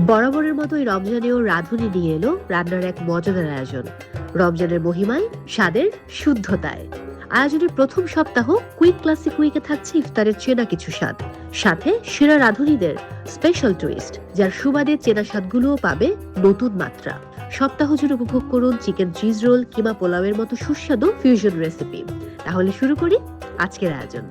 বরাবরের মতোই রমজানেও রাঁধুনি নিয়ে এলো রান্নার এক মজাদার আয়োজন। রমজানের মহিমায়, স্বাদের শুদ্ধতায়। আয়োজনের প্রথম সপ্তাহ কুইক ক্লাসিক উইকে থাকছে ইফতারের চেনা কিছু স্বাদ, সাথে সেরা রাঁধুনিদের স্পেশাল টুইস্ট, যার সুবাদে চেনা স্বাদগুলোও পাবে নতুন মাত্রা। সপ্তাহ জুড়ে উপভোগ করুন চিকেন চিজ রোল কিংবা পোলাওয়ের মতো সুস্বাদু ফিউশন রেসিপি। তাহলে শুরু করি আজকের আয়োজন।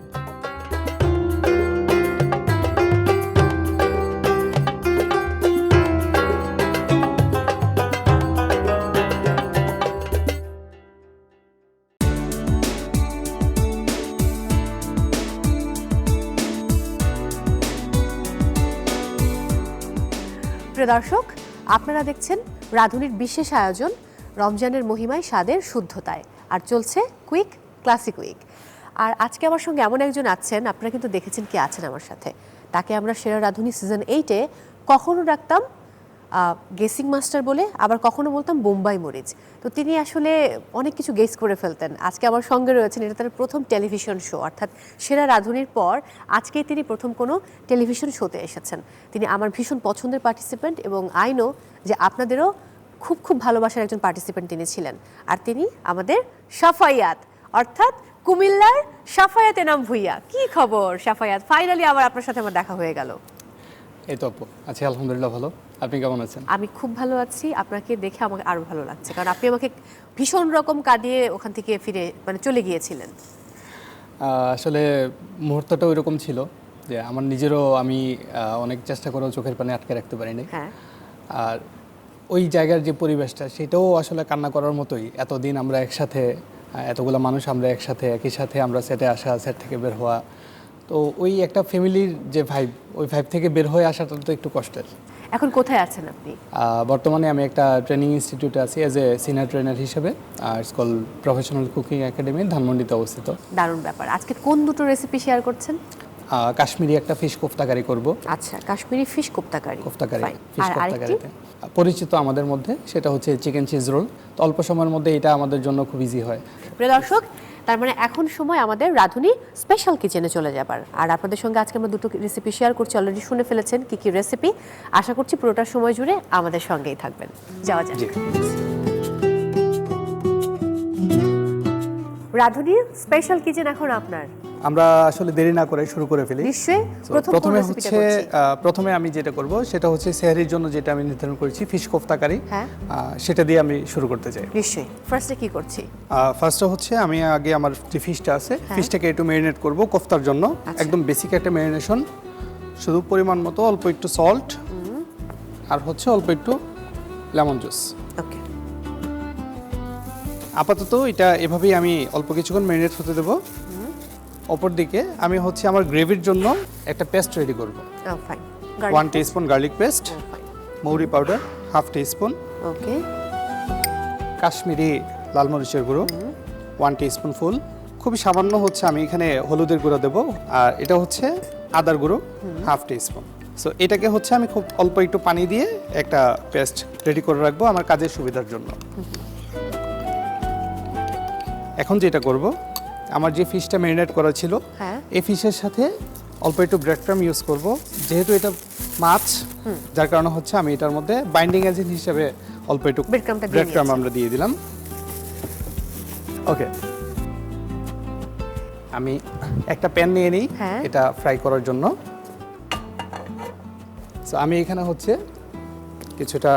প্রিয় দর্শক, আপনারা দেখছেন রাঁধুনির বিশেষ আয়োজন রমজানের মহিমায়, স্বাদের শুদ্ধতায়, আর চলছে কুইক ক্লাসিক উইক। আর আজকে আমার সঙ্গে এমন একজন আছেন, আপনারা কিন্তু দেখেছেন কে আছেন আমার সাথে। তাকে আমরা সেরা রাঁধুনি সিজন 8-এ কখনো ডাকতাম গেসিং মাস্টার বলে, আবার কখনো বলতাম বোম্বাই মরিচ। তো তিনি আসলে অনেক কিছু গেস করে ফেলতেন। আজকে আমার সঙ্গে রয়েছেন, এটা তার প্রথম টেলিভিশন শো, অর্থাৎ সেরা রাঁধুনির পর আজকেই তিনি প্রথম কোনো টেলিভিশন শোতে এসেছেন। তিনি আমার ভীষণ পছন্দের পার্টিসিপেন্ট, এবং আই নো যে আপনাদেরও খুব খুব ভালোবাসার একজন পার্টিসিপেন্ট তিনি ছিলেন। আর তিনি আমাদের সাফায়াত, অর্থাৎ কুমিল্লার সাফায়াত এনাম ভুইয়া। কি খবর সাফায়াত? ফাইনালি আবার আপনার সাথে আমার দেখা হয়ে গেল। এই তো আপু, আছি আলহামদুলিল্লাহ ভালো। আপনি কেমন আছেন? আমি খুব ভালো আছি। আপনাকে দেখে আমাকে আরো ভালো লাগছে, কারণ আপনি আমাকে ভীষণ রকম কাঁদিয়ে ওখান থেকে ফিরে চলে গিয়েছিলেন। আসলে মুহূর্তটা ওইরকম ছিল যে আমার নিজেরও আমি অনেক চেষ্টা করেও চোখের পানি আটকে রাখতে পারিনি। হ্যাঁ, আর ওই জায়গার যে পরিবেশটা, সেটাও আসলে কান্না করার মতোই। এতদিন আমরা একসাথে, এতগুলো মানুষ আমরা একসাথে, একই সাথে আমরা সেটে আসা, সেট থেকে বের হওয়া, তো ওই একটা ফ্যামিলির যে ভাইব, ওই ভাইব থেকে বের হয়ে আসাটা তো একটু কষ্টের। এখন কোথায় আছেন আপনি? বর্তমানে আমি একটা ট্রেনিং ইনস্টিটিউটে আছি অ্যাজ এ সিনিয়র ট্রেনার হিসেবে। স্কুল প্রফেশনাল কুকিং একাডেমি, ধানমন্ডিতে অবস্থিত। দারুণ ব্যাপার। আজকে কোন দুটো রেসিপি শেয়ার করছেন? কাশ্মীরি একটা ফিশ কোফতাকারি করব। আচ্ছা, কাশ্মীরি ফিশ কোফতাকারি। ফিশ কোফতাকারিতে পরিচিত আমাদের মধ্যে সেটা হচ্ছে চিকেন চিজ রোল। তো অল্প সময়ের মধ্যে এটা আমাদের জন্য খুব ইজি হয়। প্রিয় দর্শক, তার মানে এখন সময় আমাদের রাঁধুনি স্পেশাল কিচেনে চলে যাবার। আর আপনাদের সঙ্গে আজকে আমরা দুটো রেসিপি শেয়ার করছি। অলরেডি শুনে ফেলেছেন কি কি রেসিপি। আশা করছি পুরোটা সময় জুড়ে আমাদের সঙ্গেই থাকবেন। যাওয়া যাক। রাঁধুনি স্পেশাল কিচেন এখন আপনার। আমরা আসলে দেরি না করে শুরু করে ফেলি। নিশ্চয়ই। প্রথমে আমি যেটা করব সেটা হচ্ছে সেহরির জন্য যেটা আমি নির্ধারণ করেছি, ফিশ কোফতাকারি। হ্যাঁ, সেটা দিয়ে আমি শুরু করতে চাই। নিশ্চয়ই। ফার্স্টে কি করছি? ফার্স্টে হচ্ছে আমি আগে আমার যে ফিশটা আছে, ফিশটাকে একটু ম্যারিনেট করব কোফতার জন্য। একদম বেসিক একটা ম্যারিনেশন, শুধু পরিমাণ মতো অল্প একটু সল্ট আর হচ্ছে অল্প একটু লেমন জুস। ওকে, আপাতত এটা এভাবেই আমি অল্প কিছুক্ষণ ম্যারিনেট হতে দেবো। অপর দিকে আমি হচ্ছে আমার গ্রেভির জন্য একটা পেস্ট রেডি করব। ফাইন। 1 টিস্পুন গার্লিক পেস্ট, মৌরি পাউডার হাফ টিস্পুন, ওকে, কাশ্মীরি লাল মরিচের গুঁড়ো 1 টিস্পুন ফুল, খুবই সামান্য হচ্ছে আমি এখানে হলুদের গুঁড়ো দেবো, আর এটা হচ্ছে আদার গুঁড়ো হাফ টিস্পুন। সো এটাকে হচ্ছে আমি খুব অল্প একটু পানি দিয়ে একটা পেস্ট রেডি করে রাখবো আমার কাজের সুবিধার জন্য। এখন যেটা করব, আমার যে ফিশটা ম্যারিনেট করা ছিল, এই ফিশের সাথে অল্প একটু ব্রেড ক্রাম্ব ইউজ করব। যেহেতু এটা মাছ, যার কারণে হচ্ছে আমি এটার মধ্যে বাইন্ডিং এজেন্ট হিসেবে অল্প একটু ব্রেড ক্রাম্ব আমরা দিয়ে দিলাম। ওকে, আমি একটা প্যান নিয়ে নিই এটা ফ্রাই করার জন্য। সো আমি এখানে হচ্ছে কিছুটা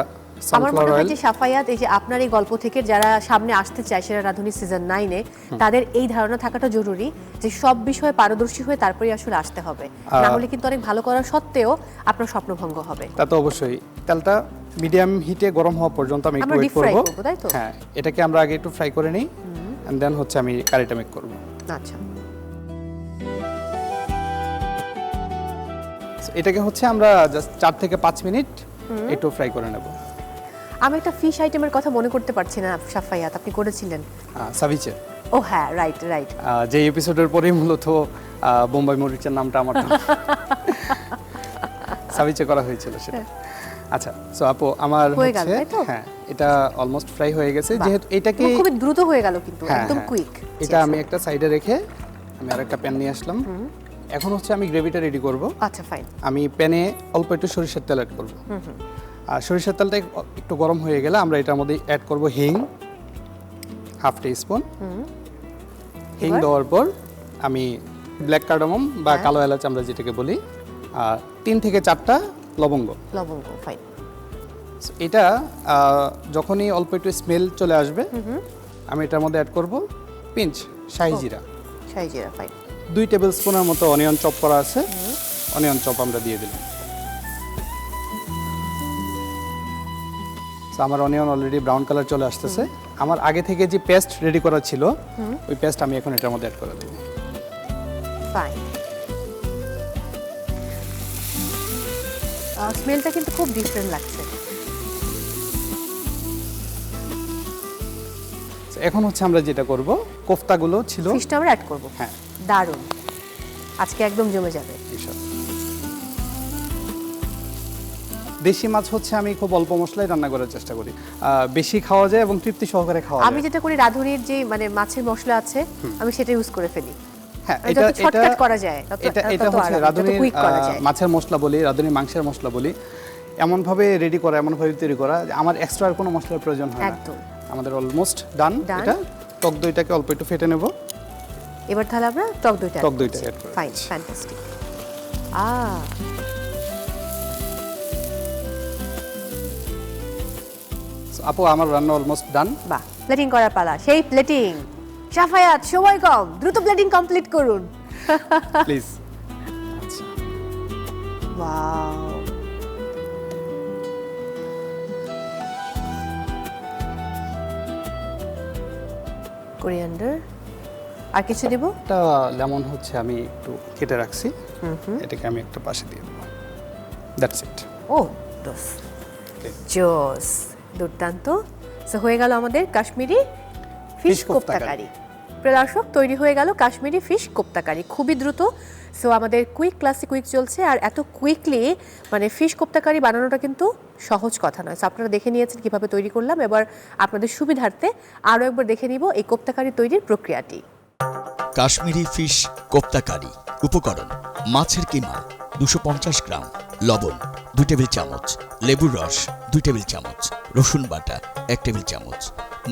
আমার মনে হয় যে সাফায়াত, এই যে আপনার এই গল্প থেকে যারা সামনে আসতে চায় সেরা রাঁধুনি সিজন 9-এ, তাদের এই ধারণা থাকাটা জরুরি যে সব বিষয়ে পারদর্শী হয়ে তারপরেই আসলে আসতে হবে। না হলে কিন্তু অনেক ভালো করা সত্ত্বেও আপনার স্বপ্নভঙ্গ হবে। তা তো অবশ্যই। তেলটা মিডিয়াম হিটে গরম হওয়া পর্যন্ত আমি একটু ওয়েট করব। তাই তো? হ্যাঁ, এটাকে আমরা আগে একটু ফ্রাই করে নিই, এন্ড দেন হচ্ছে আমি কারিটা মেক করব। আচ্ছা, এটাকে হচ্ছে আমরা জাস্ট 4 থেকে 5 মিনিট একটু ফ্রাই করে নেব। আমি একটা ফিশ আইটেমের কথা মনে করতে পারছি না সাফায়াত, আপনি করেছিলেন সাভিচে। ও হ্যাঁ, রাইট রাইট। যে এপিসোডের পরেই মূলত বোম্বাই মরিচের নামটা আমার সাভিচে করা হয়েছিল সেটা। আচ্ছা, সো আপু আমার হচ্ছে হ্যাঁ, এটা অলমোস্ট ফ্রাই হয়ে গেছে। যেহেতু এটাকে খুব দ্রুত হয়ে গেল, কিন্তু একদম কুইক। এটা আমি একটা সাইডে রেখে আমি আরেকটা প্যান নিয়ে আসলাম। এখন হচ্ছে আমি গ্রেভিটা রেডি করব। আচ্ছা ফাইন। আমি প্যানে অল্প একটু সরিষার তেল অ্যাড করব। আর সরিষার তেলটা একটু গরম হয়ে গেলে আমরা এটার মধ্যে অ্যাড করব হিং, হাফ টিস্পুন। হিং দেওয়ার পর আমি ব্ল্যাক কার্ডামম বা কালো এলাচ আমরা যেটাকে বলি, আর 3 থেকে 4টা লবঙ্গ। লবঙ্গ ফাইন। এটা যখনই অল্প একটু স্মেল চলে আসবে আমি এটার মধ্যে অ্যাড করব পিঞ্চ শাহি জিরা। শাহি জিরা ফাইন। 2 টেবিল স্পুনের মতো অনিয়ন চপ করা আছে, অনিয়ন চপ আমরা দিয়ে দিলাম। আমার অনিয়ন অলরেডি ব্রাউন কালার চলে আসতেছে। আমার আগে থেকে যে পেস্ট রেডি করা ছিল ওই পেস্ট আমি এখন এটার মধ্যে অ্যাড করে দেব। ফাইন। স্মেলটা কিন্তু খুব ডিফারেন্ট লাগছে। এখন হচ্ছে আমরা যেটা করব, কোফতাগুলো ছিল ফিশটা আমরা অ্যাড করব। হ্যাঁ, দারুণ, আজকে একদম জমে যাবে। দেশি মাছ হচ্ছে আমি খুব অল্প মশলায় রান্না করার চেষ্টা করি, বেশি খাওয়া যায় এবং তৃপ্তি সহকারে খাওয়া যায়। আমি যেটা করি রাঁধুনির যে মানে মাছের মশলা আছে আমি সেটা ইউজ করে ফেলি। হ্যাঁ, এটা শর্টকাট করা যায়। এটা হচ্ছে রাঁধুনির মাছের মশলা বলি, রাঁধুনির মাংসের মশলা বলি, এমন ভাবে রেডি করা, এমন ভাবে তৈরি করা আমার এক্সট্রা আর কোনো মশলার প্রয়োজন হয় না। একদম আমাদের অলমোস্ট ডান। এটা টক দইটাকে অল্প একটু ফেটে নেব। এবার তাহলে আমরা টক দইটা অ্যাড করব। Fine, fantastic. আপু আমার রান্না অলমোস্ট ডান। বাহ, প্লেটিং করার পালা। সেই প্লেটিং। শাফায়াত, সময় কম, দ্রুত প্লেটিং কমপ্লিট করুন প্লিজ। Wow, coriander. আর কিছু দেব? একটা লেমন হচ্ছে আমি একটু কেটে রাখছি, এটাকে আমি একটা পাশে দিয়ে দেব। That's it. ও দোস, জোস, দুর্দান্ত। সো হয়ে গেল আমাদের কাশ্মীরি ফিশ কোপ্তা কারি। প্রিয় দর্শক, তৈরি হয়ে গেল কাশ্মীরি ফিশ কোপ্তা কারি, খুবই দ্রুত। সো আমাদের কুইক ক্লাসিক কুইক চলছে, আর এত কুইকলি মানে ফিশ কোপ্তা কারি বানানোটা কিন্তু সহজ কথা নয়। সো আপনারা দেখে নিয়েছেন কিভাবে তৈরি করলাম, এবার আপনাদের সুবিধার্থে আরও একবার দেখে নিব এই কোপ্তা কারি তৈরির প্রক্রিয়াটি। কাশ্মীরি ফিশ কোপ্তা কারি। উপকরণ: মাছের কিমা 250 গ্রাম, লবণ 2 টেবিল চামচ, লেবুর রস 2 টেবিল চামচ, রসুন বাটা 1 টেবিল চামচ,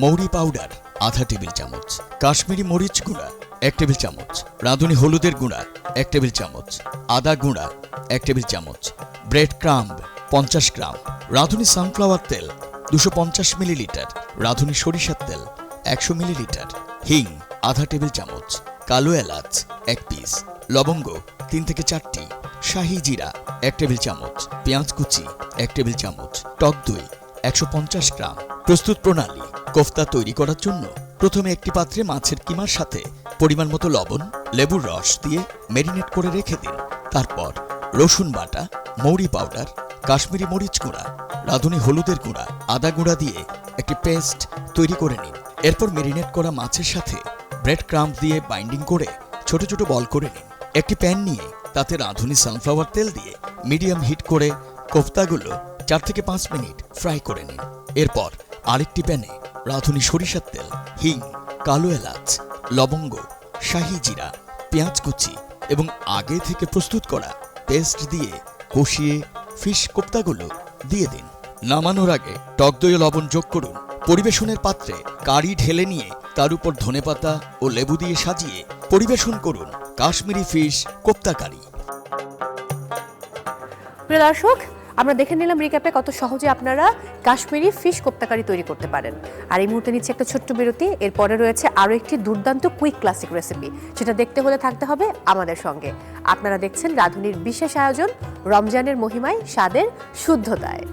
মৌরি পাউডার আধা টেবিল চামচ, কাশ্মীরি মরিচ গুঁড়া 1 টেবিল চামচ, রাঁধুনি হলুদের গুঁড়া 1 টেবিল চামচ, আদা গুঁড়া 1 টেবিল চামচ, ব্রেড ক্রাম্ব 50 গ্রাম, রাঁধুনি সানফ্লাওয়ার তেল 250 মিলিলিটার, রাঁধুনি সরিষার তেল 100 মিলিলিটার, হিং আধা টেবিল চামচ, কালো এলাচ 1 পিস, লবঙ্গ 3 থেকে 4টি, শাহি জিরা 1 টেবিল চামচ, পেঁয়াজ কুচি 1 টেবিল চামচ, টক দই 150 গ্রাম। প্রস্তুত প্রণালী: কোফতা তৈরি করার জন্য প্রথমে একটি পাত্রে মাছের কিমার সাথে পরিমাণ মতো লবণ, লেবুর রস দিয়ে ম্যারিনেট করে রেখে দিন। তারপর রসুন বাটা, মৌরি পাউডার, কাশ্মীরি মরিচ গুঁড়া, রাঁধুনি হলুদের গুঁড়া, আদা গুঁড়া দিয়ে একটি পেস্ট তৈরি করে নিন। এরপর ম্যারিনেট করা মাছের সাথে ব্রেড ক্রাম্ব দিয়ে বাইন্ডিং করে ছোট ছোট বল করে নিন। একটি প্যান নিয়ে তাতে রাঁধুনি সানফ্লাওয়ার তেল দিয়ে মিডিয়াম হিট করে কোফতাগুলো 4 থেকে 5 মিনিট ফ্রাই করে নিন। এরপর আরেকটি প্যানে রাঁধুনি সরিষার তেল, হিং, কালো এলাচ, লবঙ্গ, শাহি জিরা, পেঁয়াজ কুচি এবং আগে থেকে প্রস্তুত করা পেস্ট দিয়ে কষিয়ে ফিশ কোফতাগুলো দিয়ে দিন। নামানোর আগে টক দই ও লবণ যোগ করুন। পরিবেশনের পাত্রে কারি ঢেলে নিয়ে তার উপর ধনেপাতা ও লেবু দিয়ে সাজিয়ে পরিবেশন করুন কাশ্মীরি ফিশ কোপ্তা কারি। প্রিয় দর্শক, আমরা দেখে নিলাম রিক্যাপে কত সহজে আপনারা কাশ্মীরি ফিশ কোপ্তা কারি তৈরি করতে পারেন। আর এই মুহূর্তে নিচ্ছে একটা ছোট্ট বিরতি, এরপরে রয়েছে আরও একটি দুর্দান্ত কুইক ক্লাসিক রেসিপি, সেটা দেখতে হলে থাকতে হবে আমাদের সঙ্গে। আপনারা দেখছেন রাঁধুনির বিশেষ আয়োজন, রমজানের মহিমায়, স্বাদের শুদ্ধতায়।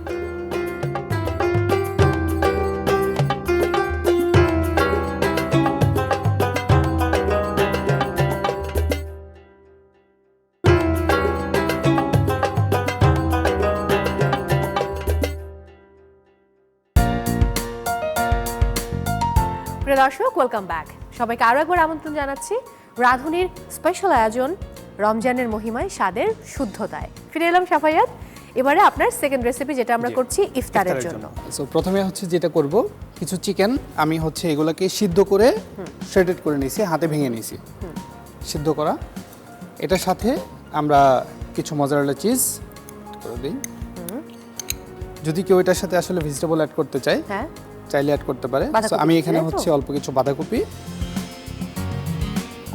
প্রিয় দর্শক, ওয়েলকাম ব্যাক। সবাইকে আরও একবার আমন্ত্রণ জানাচ্ছি রাঁধুনির স্পেশাল আয়োজন, রমজানের মহিমায়, স্বাদের শুদ্ধতায়। ফিরে এলাম সাফায়াত। এবারে আপনার সেকেন্ড রেসিপি, যেটা আমরা করছি ইফতারের জন্য। সো প্রথমে হচ্ছে যেটা করব, কিছু চিকেন আমি হচ্ছে এগুলোকে সিদ্ধ করে শ্রেডেড করে নিয়েছি, হাতে ভেঙে নিয়েছি। সিদ্ধ করা এটার সাথে আমরা কিছু মজারেলা চিজ করে দিই। যদি কেউ এটার সাথে আসলে ভেজিটেবল অ্যাড করতে চায়, হ্যাঁ, চাইলে অ্যাড করতে পারে। বাঁধাকপি So, আমি এখানে তাই তো? হচ্ছে অল্প কিছু বাঁধাকপি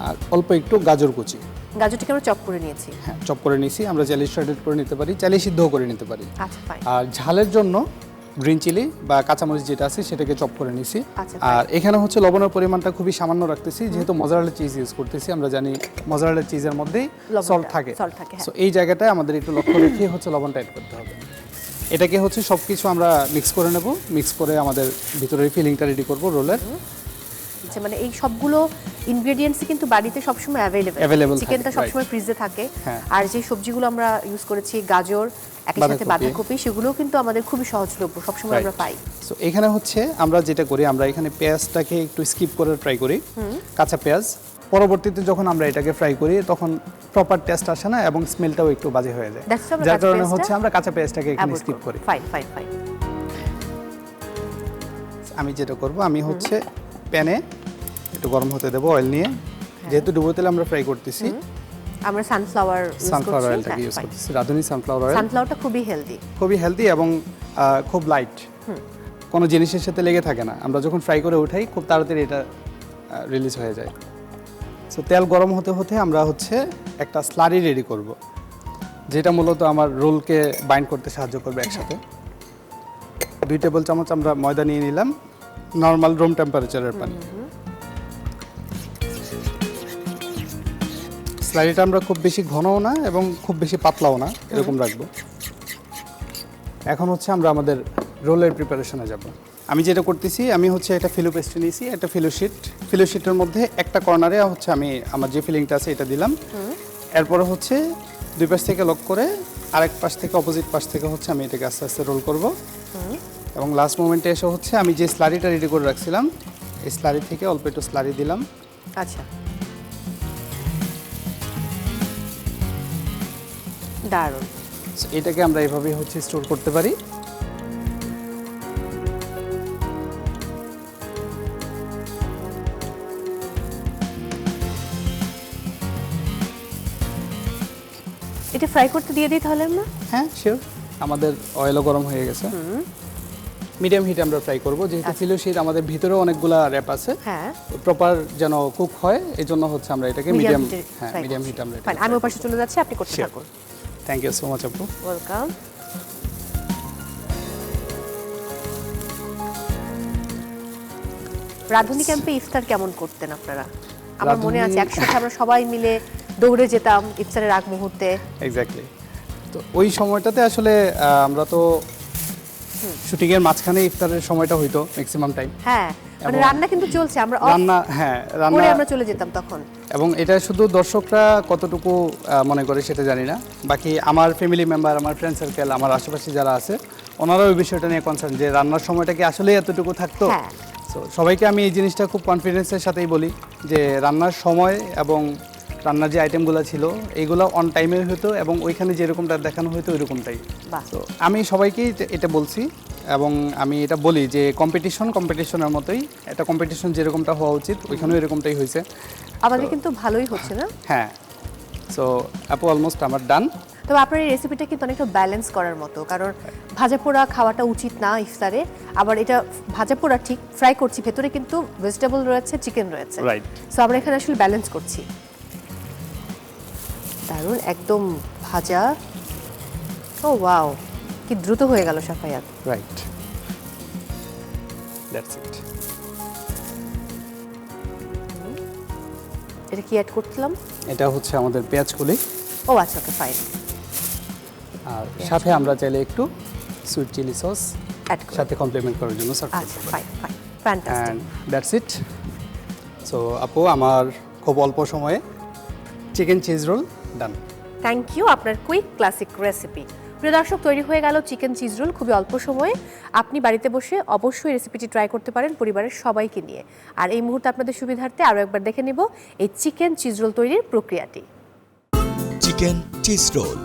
আর অল্প একটু গাজর কুচি, গাজরটাকে আমরা চপ করে নিয়েছি। হ্যাঁ, চপ করে নিয়েছি। আমরা চাইলে শ্রেডেড করে নিতে পারি, চাইলে সিদ্ধও করে নিতে পারি। আচ্ছা, ফাইন। আর ঝালের জন্য গ্রিন চিলি বা কাঁচামরিচ যেটা আছে সেটাকে চপ করে নিছি। আচ্ছা, আর এখানে হচ্ছে লবণের পরিমাণটা খুবই সামান্য রাখতেছি, যেহেতু মজারেলা চিজ ইউজ করতেছি। আমরা জানি মজারেলা চিজের মধ্যেই লবণটা, সল্ট থাকে, salt থাকে, হ্যাঁ। সো এই জায়গাটায় আমাদের একটু লক্ষ্য রেখে হচ্ছে লবণটা অ্যাড করতে হবে। এটাকে হচ্ছে সব কিছু আমরা মিক্স করে নেব। মিক্স করে আমাদের ভিতরের ফিলিংটা রেডি করব রোলের। আচ্ছা, মানে এই সবগুলো ইনগ্রেডিয়েন্টস কিন্তু বাড়িতে সবসময় Available চিকেনটা থাকে, সবসময় ফ্রিজে থাকে। হ্যাঁ। আর যে সবজিগুলো আমরা ইউজ করেছি, গাজর, একই সাথে বাঁধাকপি। বাঁধাকপি, সেগুলোও কিন্তু আমাদের খুবই সহজলভ্য, সবসময় আমরা পাই। সো এখানে হচ্ছে আমরা যেটা করি, আমরা এখানে পেঁয়াজটাকে একটু স্কিপ করে ট্রাই করি, কাঁচা পেঁয়াজ। পরবর্তীতে যখন আমরা এটাকে ফ্রাই করি তখন প্রপার টেস্ট আসে না এবং স্মেলটাও একটু বাজে হয়ে যায়, That's why আমরা যার কাঁচা কারণে পেঁয়াজটা হচ্ছে আমরা কাঁচা পেঁয়াজটাকে এখানে স্কিপ করি। Fine, fine, fine. আমি যেটা করব, আমি হচ্ছে প্যানে একটু গরম হতে দেবো অয়েল নিয়ে। যেহেতু ডুবো তেলে আমরা ফ্রাই করতেছি, আমরা সানফ্লাওয়ার সানফ্লাওয়ার অয়েলটাকে ইউজ করতেছি, রাঁধুনি সানফ্লাওয়ার অয়েল। সানফ্লাওয়ারটা খুবই হেলদি। খুবই হেলদি এবং খুব লাইট, কোনো জিনিসের সাথে লেগে থাকে না। আমরা যখন ফ্রাই করে উঠাই খুব তাড়াতাড়ি এটা রিলিজ হয়ে যায়। সো তেল গরম হতে হতে আমরা হচ্ছে একটা স্লারি রেডি করব, যেটা মূলত আমার রোলকে বাইন্ড করতে সাহায্য করবে একসাথে। 2 টেবিল চামচ আমরা ময়দা নিয়ে নিলাম, নর্মাল রুম টেম্পারেচারের পানি। স্লারিটা আমরা খুব বেশি ঘনও না এবং খুব বেশি পাতলাও না, এরকম রাখবো। এখন হচ্ছে আমরা আমাদের রোলের প্রিপারেশনে যাব। আমি যেটা করতেছি, আমি হচ্ছে একটা ফিলো পেস্ট্রি নিয়েছি, একটা ফিলো শিটের মধ্যে একটা কর্নারে হচ্ছে আমি আমার যে ফিলিংটা আছে এটা দিলাম। এরপরে হচ্ছে দুই পাশ থেকে লক করে আরেক পাশ থেকে, অপোজিট পাশ থেকে হচ্ছে আমি এটাকে আস্তে আস্তে রোল করব। এবং লাস্ট মোমেন্টে এসে হচ্ছে আমি যে স্লারিটা রেডি করে রাখছিলাম, এই স্লারি থেকে অল্প একটু স্লারি দিলাম। আচ্ছা, দারুণ। So, এটাকে আমরা এভাবেই হচ্ছে স্টোর করতে পারি। এটা ফ্রাই করতে দিয়ে দিই তাহলে আমরা? হ্যাঁ, শিওর। আমাদের অয়েলও গরম হয়ে গেছে। মিডিয়াম হিটে আমরা ফ্রাই করব, যেহেতু ফিলো শিট আমাদের ভিতরেও অনেকগুলা র্যাপ আছে, হ্যাঁ, প্রপার যেন কুক হয়, এই জন্য হচ্ছে আমরা এটাকে মিডিয়াম fry মিডিয়াম করছি। হিটে আমরা Fine, আমি ওপাশে চলে যাচ্ছি, আপনি করতে থাকুন। থ্যাংক ইউ সো মাচ আপু। ওয়েলকাম। রাধুনি ক্যাম্পে ইফতার কেমন করতেন আপনারা? আমার মনে আছে একসাথে আমরা সবাই মিলে দৌড়ে যেতাম ইফতারের আগ মুহূর্তে। এক্স্যাক্টলি। তো ওই সময়টাতে আসলে আমরা তো শুটিং এর মাঝখানে ইফতারের সময়টা হইতো ম্যাক্সিমাম টাইম। হ্যাঁ, মানে এবং রান্না কিন্তু চলছে, আমরা off রান্না, হ্যাঁ করে রান্না, আমরা চলে যেতাম তখন। এবং এটা শুধু দর্শকরা কতটুকু মনে করে সেটা জানি না, বাকি আমার ফ্যামিলি মেম্বার, আমার ফ্রেন্ড সার্কেল, আমার আশেপাশে যারা আছে, ওনারাও ওই বিষয়টা নিয়ে কনসার্ন যে রান্নার সময়টা কি আসলে এতটুকু থাকতো। হ্যাঁ। সো সবাইকে আমি এই জিনিসটা খুব কনফিডেন্সের সাথেই বলি যে রান্নার সময় এবং রান্নার যে আইটেমগুলো ছিল এইগুলো অন টাইমে হতো এবং ওইখানে যেরকমটা দেখানো হতো ওইরকমটাই। বাহ। তো আমি সবাইকেই এটা বলছি এবং আমি এটা বলি যে কম্পিটিশনের মতোই একটা কম্পিটিশন যেরকমটা হওয়া উচিত ওইখানেও এরকমটাই হয়েছে। আমাদের কিন্তু ভালোই হচ্ছে না? হ্যাঁ। সো আপু অলমোস্ট আমার ডান। তবে আপনার এই রেসিপিটা কিন্তু অনেকটা ব্যালেন্স করার মতো, কারণ ভাজা পোড়া খাওয়াটা উচিত না ইফতারে। আবার এটা ভাজা পোড়া ঠিক, ফ্রাই করছি, ভেতরে কিন্তু ভেজিটেবল রয়েছে, চিকেন রয়েছে। রাইট। সো আমরা এখানে আসলে ব্যালেন্স করছি। দারুণ, একদম ভাজা। ও ওয়াও, কি দ্রুত হয়ে গেল সাফায়াত। Right, that's it. এটা কি অ্যাড করছিলাম? এটা হচ্ছে আমাদের পেঁয়াজ কলি। ও আচ্ছা, ওকে, ফাইন। আর সাথে আমরা চাইলে একটু সুইট চিলি সস অ্যাড করব। সাথে কমপ্লিমেন্ট করার জন্য সার্ভ আচ্ছা, করতে পারি। Fine, fine, fantastic. And that's it. So আপু আমার খুব অল্প সময়ে chicken cheese roll done. Thank you, আপনার কুইক ক্লাসিক রেসিপি। প্রিয় দর্শক, তৈরি হয়ে গেল চিকেন চিজ রোল খুবই অল্প সময়ে। আপনি বাড়িতে বসে অবশ্যই রেসিপিটি ট্রাই করতে পারেন পরিবারের সবাইকে নিয়ে। আর এই মুহূর্তে আপনাদের সুবিধার্থে আরও একবার দেখে নেব এই চিকেন চিজ রোল তৈরির প্রক্রিয়াটি। Chicken cheese role.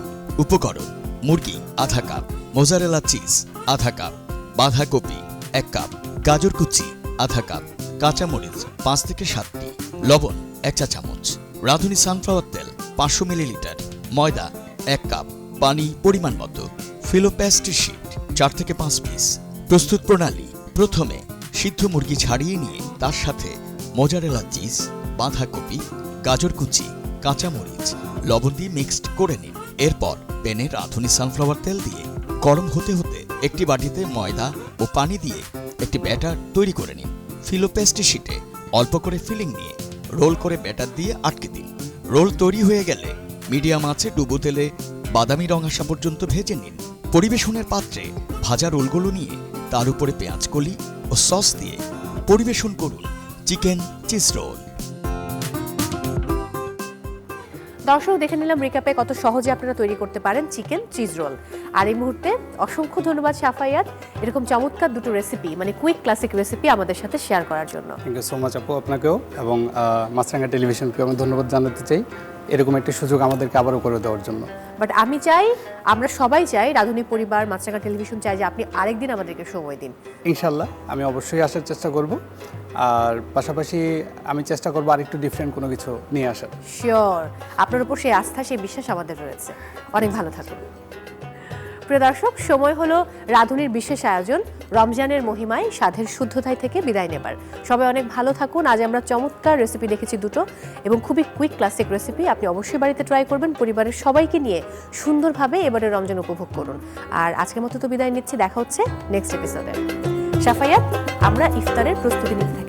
উপকরণ: মুরগি আধা কাপ, মোজারেলা চিজ আধা কাপ, বাঁধাকপি 1 কাপ, গাজর কুচি আধা কাপ, কাঁচামরিচ 5 থেকে 7টি, লবণ 1 চা চামচ, রাঁধুনি সানফ্লাওয়ার তেল 500 মিলিলিটার, ময়দা 1 কাপ, পানি পরিমাণ মতো, ফিলো প্যাস্ট্রি শিট 4 থেকে 5 পিস। প্রস্তুত প্রণালী: প্রথমে সিদ্ধ মুরগি ছাড়িয়ে নিয়ে তার সাথে মোজারেলা চিজ, বাঁধাকপি, গাজর কুচি, কাঁচামরিচ, লবণ দিয়ে মিক্সড করে নিন। এরপর প্যানে রাঁধুনি সানফ্লাওয়ার তেল দিয়ে গরম হতে হতে একটি বাটিতে ময়দা ও পানি দিয়ে একটি ব্যাটার তৈরি করে নিন। ফিলো প্যাস্ট্রি শিটে অল্প করে ফিলিং নিয়ে রোল করে ব্যাটার দিয়ে আটকে দিন। রোল তৈরি হয়ে গেলে মিডিয়াম আঁচে ডুবো তেলে বাদামি রং আসা পর্যন্ত ভেজে নিন। পরিবেশনের পাত্রে ভাজা রোলগুলো নিয়ে তার উপরে পেঁয়াজ কলি ও সস দিয়ে পরিবেশন করুন চিকেন চিজ রোল। দর্শক, দেখে নিলাম রিক্যাপে কত সহজে আপনারা তৈরি করতে পারেন চিকেন চিজ রোল। আর এই মুহূর্তে অসংখ্য ধন্যবাদ সাফায়াত, এরকম চমৎকার দুটো রেসিপি মানে কুইক ক্লাসিক রেসিপি আমাদের সাথে শেয়ার করার জন্য। থ্যাংক ইউ সো মাচ আপু, আপনাকেও এবং মাছরাঙা টেলিভিশনকে আমি ধন্যবাদ জানাতে চাই এরকম একটি সুযোগ আমাদেরকে আবারও করে দেওয়ার জন্য। বাট আমি চাই, আমরা সবাই চাই, রাধুনী পরিবার, মাছরাঙা টেলিভিশন চাই যে আপনি আরেকদিন আমাদেরকে সময় দিন। ইনশাল্লাহ আমি অবশ্যই আসার চেষ্টা করব, আর পাশাপাশি আমি চেষ্টা করবো আরেকটু ডিফারেন্ট কোনো কিছু নিয়ে আসার। শিওর, আপনার উপর সেই আস্থা, সেই বিশ্বাস আমাদের রয়েছে। অনেক ভালো থাকুন। প্রিয় দর্শক, সময় হলো রাধুনীর বিশেষ আয়োজন রমজানের মহিমায় স্বাদের শুদ্ধতায় থেকে বিদায় নেবার। সবাই অনেক ভালো থাকুন। আজ আমরা চমৎকার রেসিপি দেখেছি দুটো, এবং খুবই কুইক ক্লাসিক রেসিপি। আপনি অবশ্যই বাড়িতে ট্রাই করবেন, পরিবারের সবাইকে নিয়ে সুন্দরভাবে এবারে রমজান উপভোগ করুন। আর আজকের মতো তো বিদায় নিচ্ছি, দেখা হচ্ছে নেক্সট এপিসোডে। সাফায়াত, আমরা ইফতারের প্রস্তুতি নিতে থাকি।